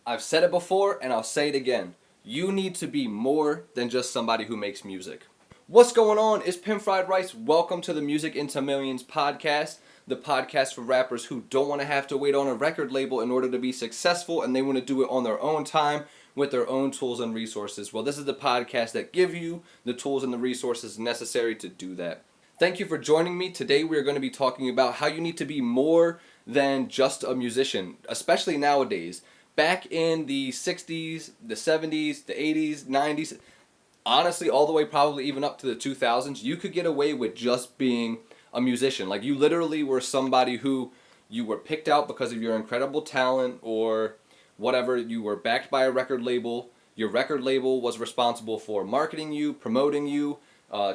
I've said it before and I'll say it again. You need to be more than just somebody who makes music. What's going on? It's Pim Fried Rice. Welcome to the Music into Millions podcast, the podcast for rappers who don't want to have to wait on a record label in order to be successful and they want to do it on their own time with their own tools and resources. Well, this is the podcast that give you the tools and the resources necessary to do that. Thank you for joining me. Today we are going to be talking about how you need to be more than just a musician, especially nowadays. Back in the 60s, the 70s, the 80s, 90s, honestly all the way probably even up to the 2000s, you could get away with just being a musician. Like you literally were somebody who you were picked out because of your incredible talent or whatever. You were backed by a record label. Your record label was responsible for marketing you, promoting you,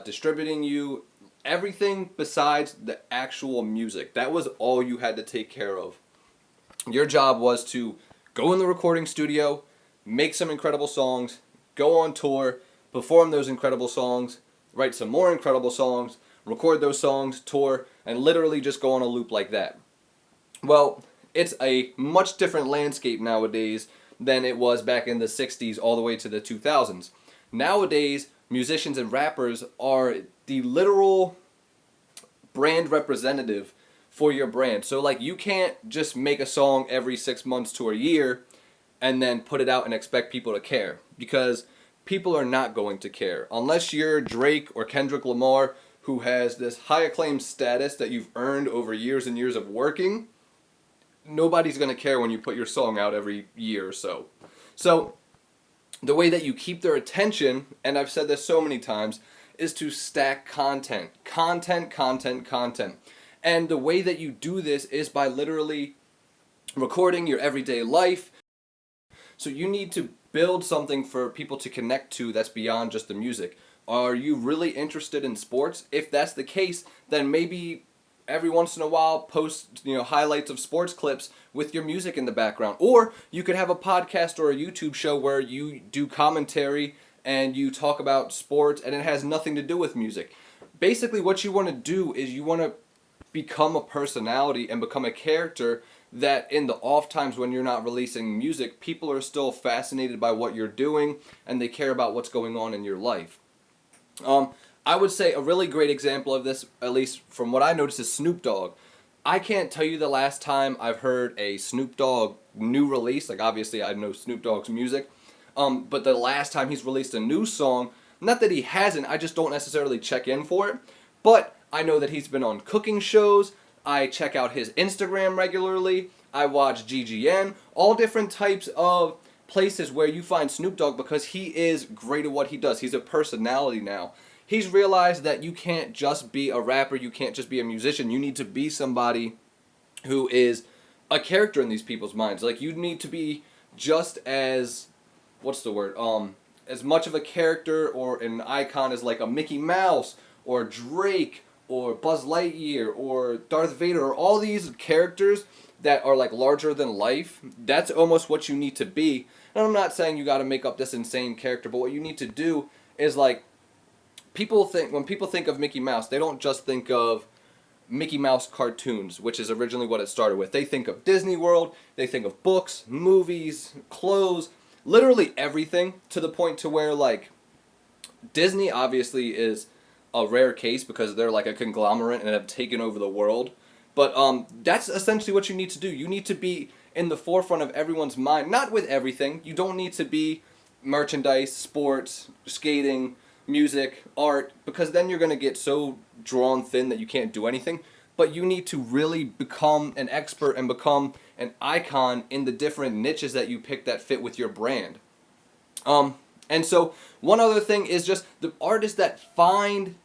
distributing you, everything besides the actual music. That was all you had to take care of. Your job was to go in the recording studio, make some incredible songs, go on tour, perform those incredible songs, write some more incredible songs, record those songs, tour, and literally just go on a loop like that. Well, it's a much different landscape nowadays than it was back in the 60s all the way to the 2000s. Nowadays, musicians and rappers are the literal brand representative for your brand. So like you can't just make a song every 6 months to a year and then put it out and expect people to care, because people are not going to care unless you're Drake or Kendrick Lamar, who has this high acclaim status that you've earned over years and years of working. Nobody's going to care when you put your song out every year or so. So the way that you keep their attention, and I've said this so many times, is to stack content. And the way that you do this is by literally recording your everyday life. So you need to build something for people to connect to that's beyond just the music. Are you really interested in sports? If that's the case, then maybe every once in a while post highlights of sports clips with your music in the background. Or you could have a podcast or a YouTube show where you do commentary and you talk about sports and it has nothing to do with music. Basically what you want to do is you want to become a personality and become a character that in the off times when you're not releasing music, people are still fascinated by what you're doing and they care about what's going on in your life. I would say a really great example of this, at least from what I noticed, is Snoop Dogg. I can't tell you the last time I've heard a Snoop Dogg new release. Like obviously I know Snoop Dogg's music, but the last time he's released a new song, not that he hasn't, I just don't necessarily check in for it. But I know that he's been on cooking shows. I check out his Instagram regularly. I watch GGN, all different types of places where you find Snoop Dogg because he is great at what he does. He's a personality now. He's realized that you can't just be a rapper, you can't just be a musician. You need to be somebody who is a character in these people's minds. Like you need to be just as, as much of a character or an icon as like a Mickey Mouse or Drake or Buzz Lightyear or Darth Vader, or all these characters that are like larger than life. That's almost what you need to be. And I'm not saying you got to make up this insane character, but what you need to do is like when people think of Mickey Mouse, they don't just think of Mickey Mouse cartoons, which is originally what it started with. They think of Disney World, they think of books, movies, clothes, literally everything, to the point to where like Disney obviously is a rare case because they're like a conglomerate and have taken over the world. But that's essentially what you need to do. You need to be in the forefront of everyone's mind, not with everything. You don't need to be merchandise, sports, skating, music, art, because then you're going to get so drawn thin that you can't do anything. But you need to really become an expert and become an icon in the different niches that you pick that fit with your brand. And so one other thing is just the artists that find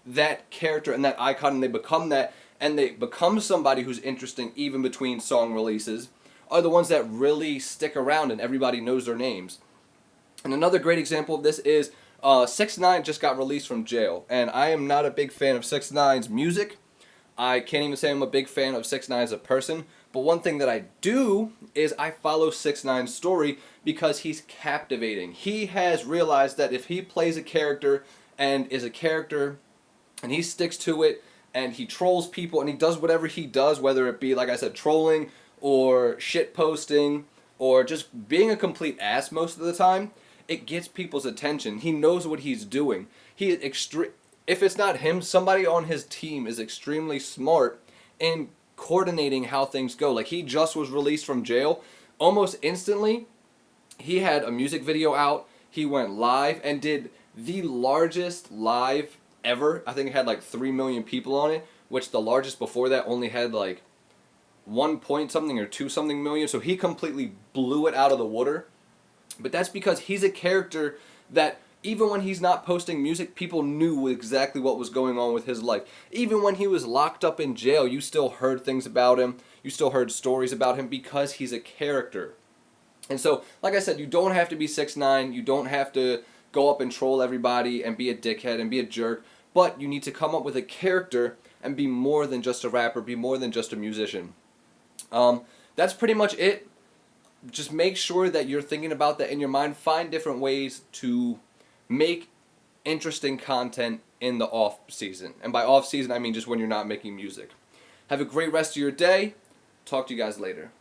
that character and that icon and they become that and they become somebody who's interesting even between song releases are the ones that really stick around and everybody knows their names. And another great example of this is 6ix9ine just got released from jail, and I am not a big fan of 6ix9ine's music. I can't even say I'm a big fan of 6ix9ine as a person, but one thing that I do is I follow 6ix9ine's story because he's captivating. He has realized that if he plays a character and is a character and he sticks to it and he trolls people and he does whatever he does, whether it be, like I said, trolling or shit posting or just being a complete ass most of the time, it gets people's attention. He knows what he's doing. He is if it's not him, somebody on his team is extremely smart in coordinating how things go. Like, he just was released from jail. Almost instantly, he had a music video out. He went live and did the largest live ever. I think it had like 3 million people on it, which the largest before that only had like 1 point something or 2 something million. So he completely blew it out of the water. But that's because he's a character that even when he's not posting music, people knew exactly what was going on with his life. Even when he was locked up in jail, you still heard things about him. You still heard stories about him because he's a character. And so, like I said, you don't have to be 6ix9ine. You don't have to go up and troll everybody and be a dickhead and be a jerk. But you need to come up with a character and be more than just a rapper, be more than just a musician. That's pretty much it. Just make sure that you're thinking about that in your mind. Find different ways to make interesting content in the off season. And by off season, I mean just when you're not making music. Have a great rest of your day. Talk to you guys later.